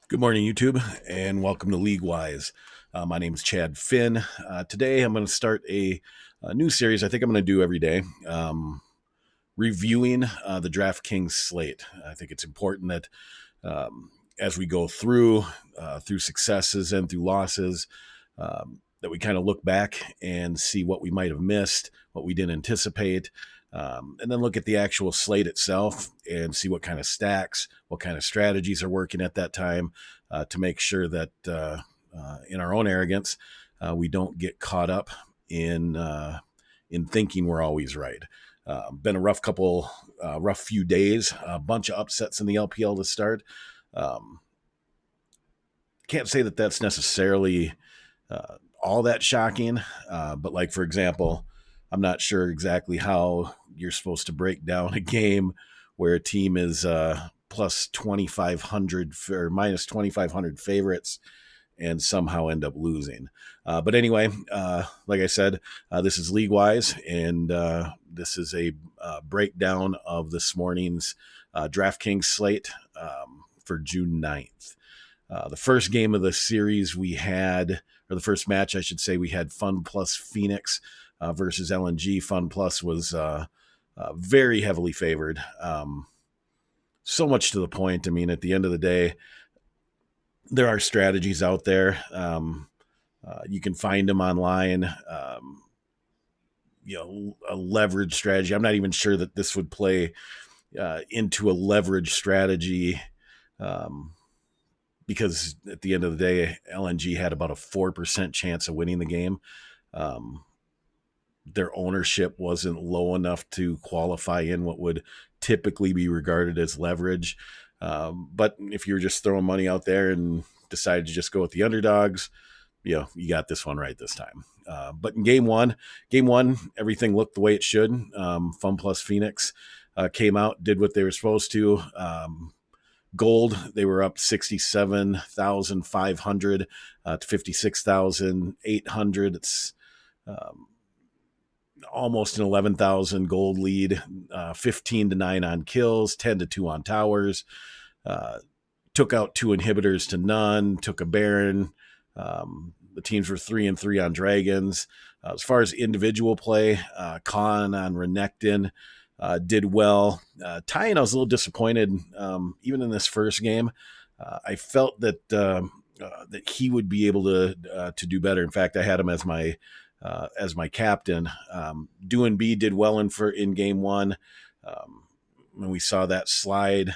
Good morning, YouTube, and welcome to Leaguewise. My name is Chad Finn. Today, I'm going to start a new series I think I'm going to do every day, reviewing the Draftkings Slate. I think it's important that as we go through successes and through losses, that we kind of look back and see what we might have missed, what we didn't anticipate, and then look at the actual slate itself and see what kind of stacks, what kind of strategies are working at that time to make sure that in our own arrogance, we don't get caught up in thinking we're always right. Been a rough few days, a bunch of upsets in the LPL to start. Can't say that that's necessarily all that shocking, but like, for example, I'm not sure exactly how you're supposed to break down a game where a team is plus 2,500 or minus 2,500 favorites and somehow end up losing. But anyway, like I said, this is Leaguewise, and this is a breakdown of this morning's DraftKings slate for June 9th. The first game of the series we had, or the first match, I should say, we had Fun Plus Phoenix versus LNG. Fun Plus was very heavily favored. So much to the point. I mean, at the end of the day, there are strategies out there. You can find them online. A leverage strategy. I'm not even sure that this would play into a leverage strategy because at the end of the day, LNG had about a 4% chance of winning the game. Their ownership wasn't low enough to qualify in what would typically be regarded as leverage. But if you're just throwing money out there and decided to just go with the underdogs, you got this one right this time. But in game one, everything looked the way it should. Fun Plus Phoenix came out, did what they were supposed to. Gold, they were up 67,500 to 56,800. It's almost an 11,000 gold lead, 15-9 on kills, 10-2 on towers. Took out 2 inhibitors to none, took a Baron. The teams were 3-3 on Dragons. As far as individual play, Khan on Renekton did well. Tyan, I was a little disappointed, even in this first game. I felt that that he would be able to do better. In fact, I had him as my captain. Doing B did well in game one. When we saw that slide,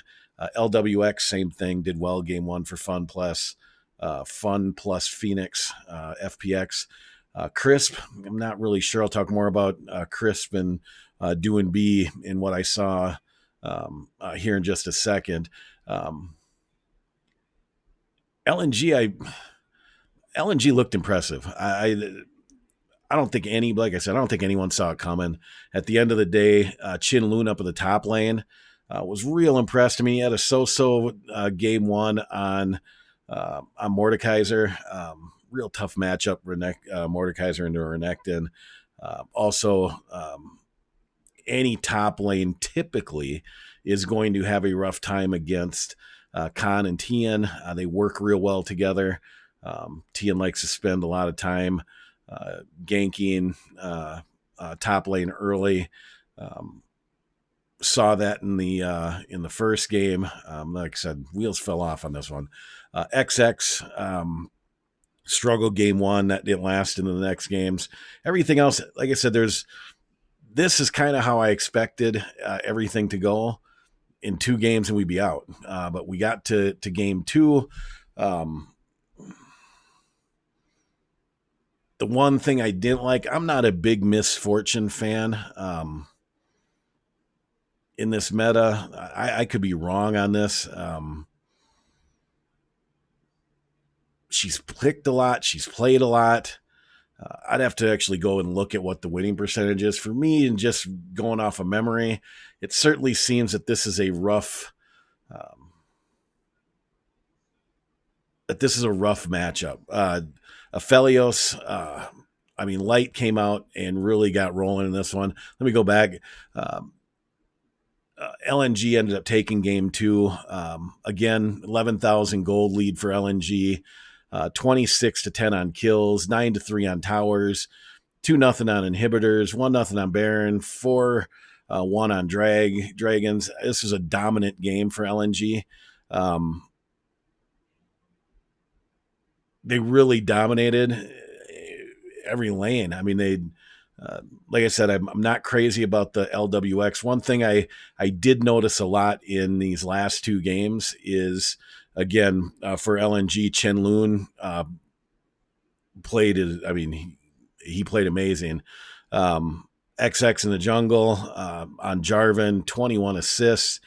LWX, same thing, did well game one for Fun Plus Phoenix, FPX. Crisp, I'm not really sure. I'll talk more about Crisp and Doing B in what I saw here in just a second. LNG looked impressive. I don't think like I said, I don't think anyone saw it coming. At the end of the day, Chin Loon up at the top lane was real impressed. I mean, he had a so-so game one on Mordekaiser. Real tough matchup, Mordekaiser into Renekton. Also, any top lane typically is going to have a rough time against Khan and Tian. They work real well together. Tian likes to spend a lot of time ganking top lane early. Saw that in the first game. Like I said, wheels fell off on this one. XX struggled game one. That didn't last into the next games. Everything else, like I said, this is kind of how I expected everything to go. In 2 games and we'd be out. But we got to game 2. The one thing I didn't like, I'm not a big Misfortune fan. In this meta, I could be wrong on this. She's clicked a lot. She's played a lot. I'd have to actually go and look at what the winning percentage is. For me, and just going off of memory, it certainly seems that this is a rough matchup. Aphelios, Light came out and really got rolling in this one. Let me go back. LNG ended up taking game 2. Again, 11,000 gold lead for LNG. 26-10 on kills, 9-3 on towers, 2-0 on inhibitors, 1-0 on Baron, 4-1 on dragons. This was a dominant game for LNG. They really dominated every lane. I mean, like I said, I'm not crazy about the LWX. One thing I did notice a lot in these last 2 games is, again, for LNG, Chen Lun played. I mean, he played amazing. XX in the jungle on Jarvan, 21 assists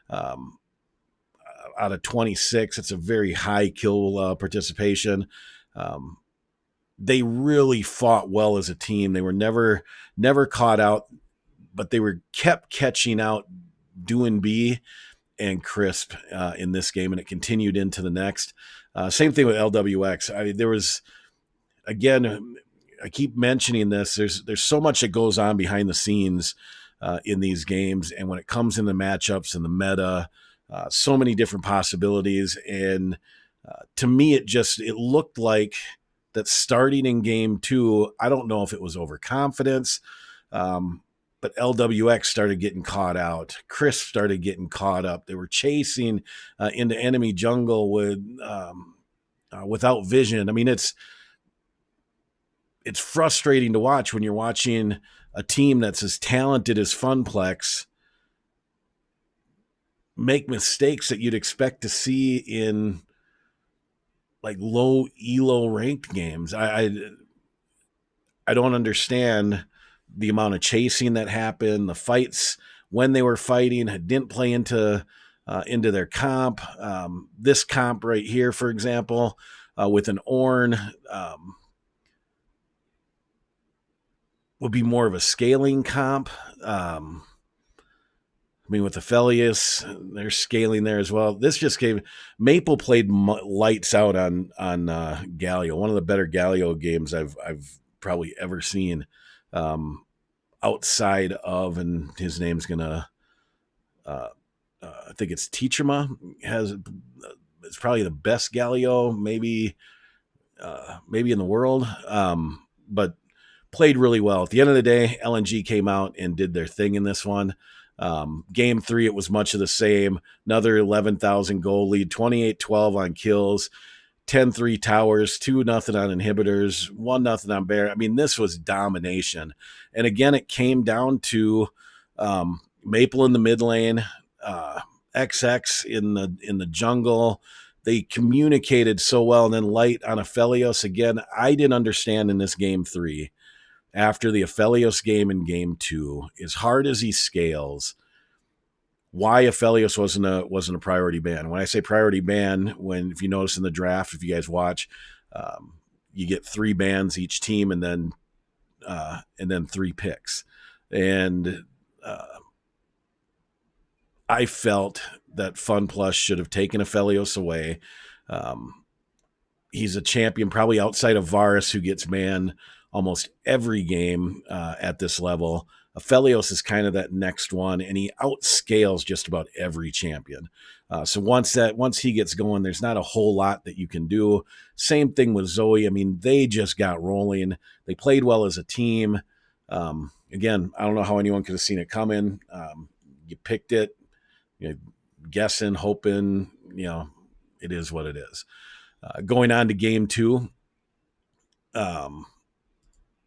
out of 26. It's a very high kill participation. They really fought well as a team. They were never caught out, but they were kept catching out Doing B and Crisp in this game, and it continued into the next. Same thing with LWX. There was, again, I keep mentioning this. There's so much that goes on behind the scenes in these games, and when it comes in the matchups and the meta, so many different possibilities. And to me, it looked like that starting in game 2, I don't know if it was overconfidence, but LWX started getting caught out. Crisp started getting caught up. They were chasing into enemy jungle without vision. I mean, it's frustrating to watch when you're watching a team that's as talented as Funplex make mistakes that you'd expect to see in like low elo ranked games. I don't understand the amount of chasing that happened. The fights when they were fighting didn't play into their comp. This comp right here, for example, with an Ornn, would be more of a scaling comp. I mean, with Aphelios, they're scaling there as well. This just gave Maple played lights out on Galio. One of the better Galio games I've probably ever seen. Outside of, and his name's gonna, I think it's Teacherma. It's probably the best Galio, maybe in the world. But played really well. At the end of the day, LNG came out and did their thing in this one. Game 3, it was much of the same. Another 11,000 goal lead, 28-12 on kills, 10-3 towers, 2-0 on inhibitors, 1-0 on Bear. I mean, this was domination. And again, it came down to Maple in the mid lane, XX in the jungle. They communicated so well. And then Light on Aphelios. Again, I didn't understand in this game 3, after the Aphelios game in game 2, as hard as he scales, why Aphelios wasn't a priority ban. When I say priority ban, if you notice in the draft, if you guys watch, you get 3 bans each team, and then 3 picks. And I felt that FunPlus should have taken Aphelios away. He's a champion, probably outside of Varus, who gets banned almost every game at this level. Aphelios is kind of that next one, and he outscales just about every champion. So once he gets going, there's not a whole lot that you can do. Same thing with Zoe. I mean, they just got rolling. They played well as a team. Again, I don't know how anyone could have seen it coming. You picked it, guessing, hoping, it is what it is. Going on to game 2,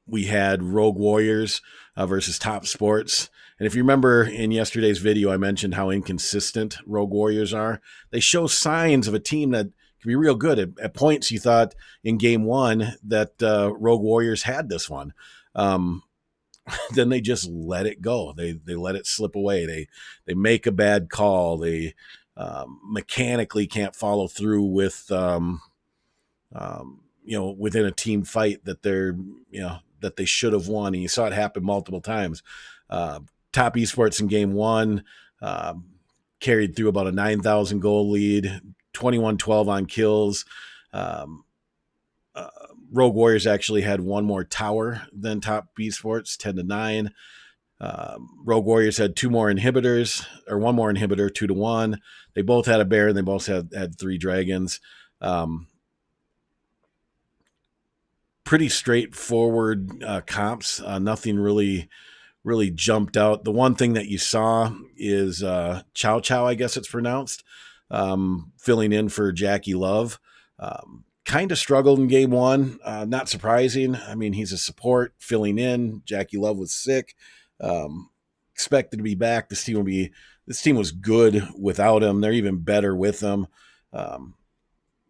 we had Rogue Warriors versus Top Sports. And if you remember in yesterday's video, I mentioned how inconsistent Rogue Warriors are. They show signs of a team that can be real good. At points, you thought in game 1 that Rogue Warriors had this one. Then they just let it go. They let it slip away. They make a bad call. They mechanically can't follow through with within a team fight that that they should have won. And you saw it happen multiple times. Top Esports in game 1 carried through about a 9,000 goal lead, 21-12 on kills. Rogue Warriors actually had one more tower than Top Esports, 10-9. Rogue Warriors had one more inhibitor, 2-1. They both had a bear, and they both had 3 dragons. Pretty straightforward comps. Nothing really jumped out. The one thing that you saw is Chow Chow, I guess it's pronounced, filling in for Jackie Love. Kind of struggled in game 1. Not surprising. I mean, he's a support filling in. Jackie Love was sick. Expected to be back. This team was good without him. They're even better with him.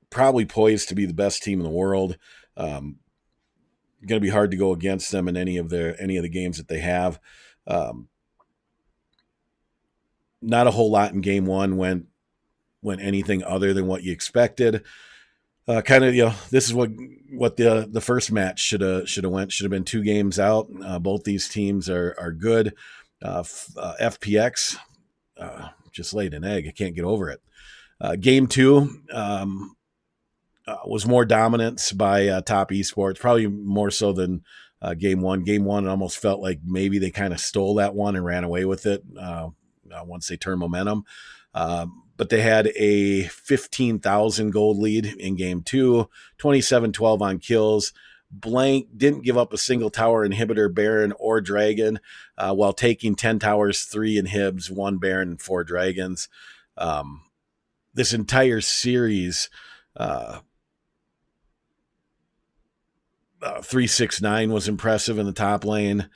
Probably poised to be the best team in the world. Going to be hard to go against them in any of the games that they have. Not a whole lot in game 1 went anything other than what you expected. This is what the first match should have went. Should have been 2 games out. Both these teams are good. FPX just laid an egg. I can't get over it. Game 2 was more dominance by Top Esports, probably more so than game 1. Game 1, it almost felt like maybe they kind of stole that one and ran away with it once they turned momentum. But they had a 15,000 gold lead in game 2, 27-12 on kills. Blank didn't give up a single tower, inhibitor, baron, or dragon, while taking 10 towers, 3 inhibs, 1 baron, and 4 dragons. This entire series, 369 was impressive in the top lane.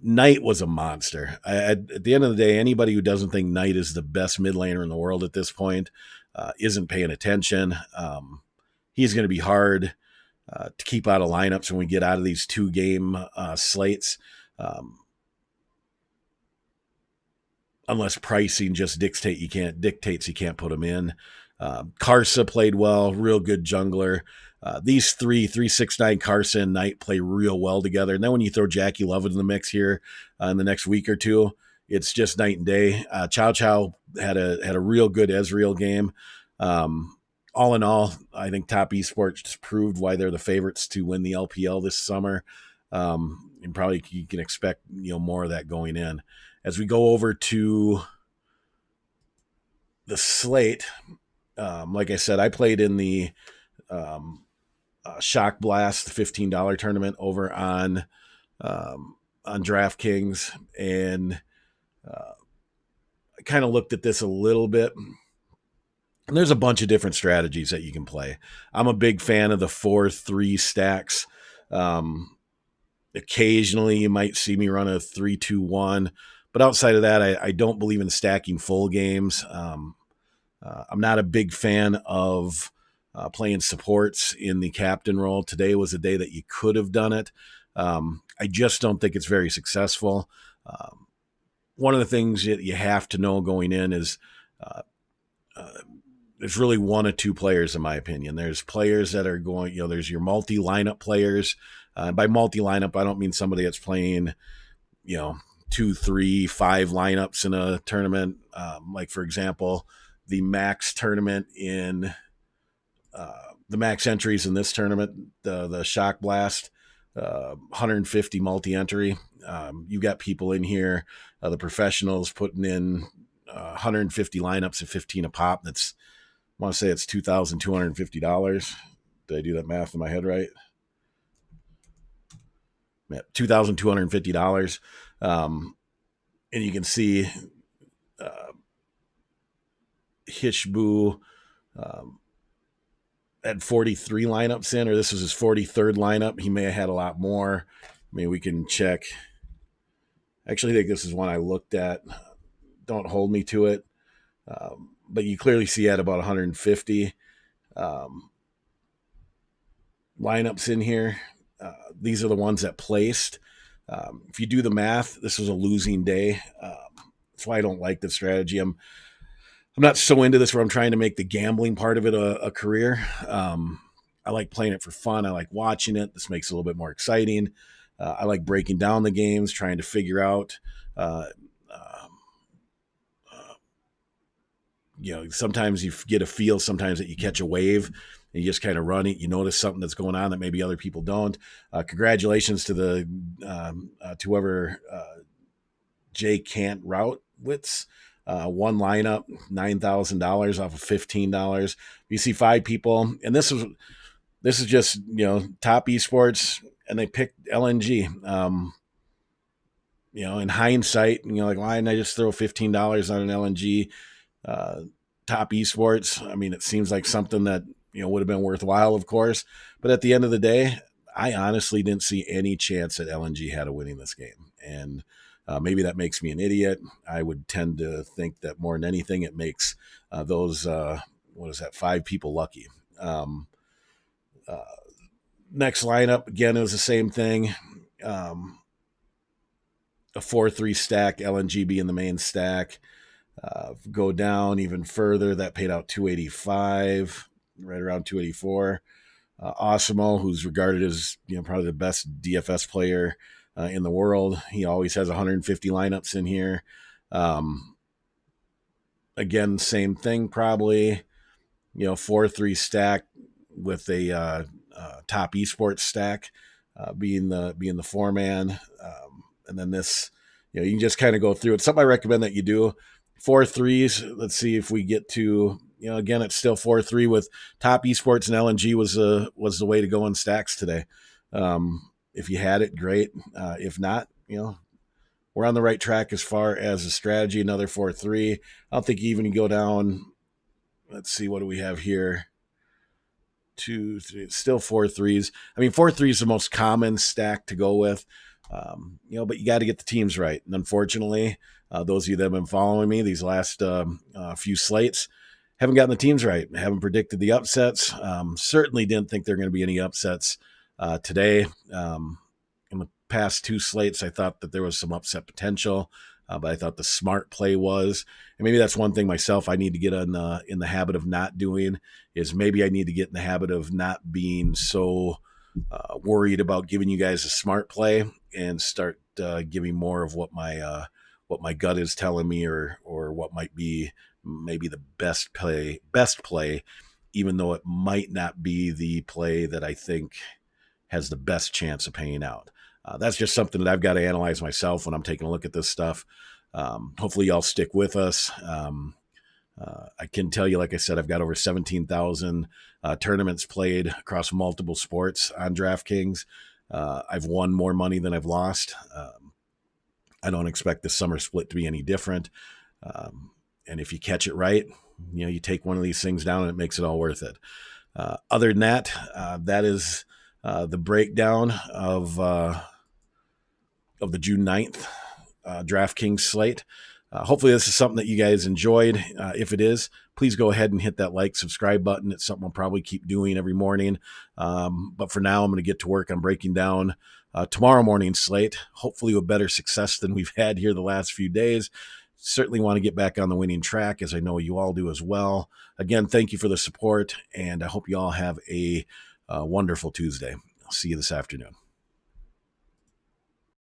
Knight was a monster. At the end of the day, anybody who doesn't think Knight is the best mid laner in the world at this point isn't paying attention. He's going to be hard to keep out of lineups when we get out of these 2-game slates. Unless pricing just dictates you can't put him in. Karsa played well, real good jungler. These 369, Karsa and Knight play real well together. And then when you throw Jackie Love in the mix here in the next week or 2, it's just night and day. Chow Chow had a real good Ezreal game. All in all, I think Top Esports proved why they're the favorites to win the LPL this summer. And probably you can expect more of that going in. As we go over to the slate, like I said, I played in the Shock Blast, the $15 tournament over on DraftKings, and I kind of looked at this a little bit. And there's a bunch of different strategies that you can play. I'm a big fan of the 4-3 stacks. Occasionally, you might see me run a 3-2-1, but outside of that, I don't believe in stacking full games. I'm not a big fan of playing supports in the captain role. Today was a day that you could have done it. I just don't think it's very successful. One of the things that you have to know going in is there's really 1 or 2 players, in my opinion. There's players that are going, there's your multi-lineup players. By multi-lineup, I don't mean somebody that's playing, 2, 3, 5 lineups in a tournament. Like, for example, the max tournament in the max entries in this tournament, the Shock Blast, 150 multi-entry. You got people in here, the professionals putting in 150 lineups at 15 a pop. I want to say it's $2,250. Did I do that math in my head right? Yeah, $2,250. And you can see Hishbu had 43 lineups in, or this was his 43rd lineup. He may have had a lot more. I mean, we can check. Actually, I think this is one I looked at. Don't hold me to it. But you clearly see at about 150 lineups in here. These are the ones that placed. If you do the math, this was a losing day. That's why I don't like the strategy. I'm not so into this where I'm trying to make the gambling part of it a career. I like playing it for fun. I like watching it. This makes it a little bit more exciting. I like breaking down the games, trying to figure out sometimes you get a feel, sometimes that you catch a wave and you just kind of run it. You notice something that's going on that maybe other people don't. Congratulations to whoever J. Can't Routewitz. One lineup, $9,000 off of $15. You see 5 people, and this is just top esports, and they picked LNG. In hindsight, like, why didn't I just throw $15 on an LNG top esports? I mean, it seems like something that would have been worthwhile, of course, but at the end of the day, I honestly didn't see any chance that LNG had of winning this game, and maybe that makes me an idiot. I would tend to think that more than anything, it makes those 5 people lucky. Next lineup, again, it was the same thing. A 4-3 stack, LNG being the main stack. Go down even further, that paid out 285, right around 284. Awesemo, who's regarded as probably the best DFS player in the world. He always has 150 lineups in here. Again, same thing, probably 4-3 stack with a top esports stack being the 4-man. And then this, you can just kind of go through it. Something I recommend that you do. 4-3s. Let's see if we get to, again, it's still 4-3 with top esports, and LNG was the way to go in stacks today. If you had it, great. If not, we're on the right track as far as a strategy. Another 4-3. I don't think you even go down. Let's see, what do we have here? 2, 3, still 4-3s. I mean, 4-3 is the most common stack to go with. But you got to get the teams right. And unfortunately, those of you that have been following me these last few slates haven't gotten the teams right. Haven't predicted the upsets. Certainly didn't think there were going to be any upsets today. In the past 2 slates, I thought that there was some upset potential, but I thought the smart play was, and maybe that's one thing myself I need to get in the habit of not doing, is maybe I need to get in the habit of not being so worried about giving you guys a smart play and start giving more of what my gut is telling me, or what might be maybe the best play, even though it might not be the play that I think has the best chance of paying out. That's just something that I've got to analyze myself when I'm taking a look at this stuff. Hopefully y'all stick with us. I can tell you, like I said, I've got over 17,000 tournaments played across multiple sports on DraftKings. I've won more money than I've lost. I don't expect the summer split to be any different. And if you catch it right, you take one of these things down and it makes it all worth it. Other than that, that is the breakdown of the June 9th DraftKings slate. Hopefully this is something that you guys enjoyed. If it is, please go ahead and hit that like, subscribe button. It's something I'll probably keep doing every morning. But for now, I'm going to get to work on breaking down tomorrow morning's slate, hopefully with better success than we've had here the last few days. Certainly want to get back on the winning track, as I know you all do as well. Again, thank you for the support, and I hope you all have a wonderful Tuesday. I'll see you this afternoon.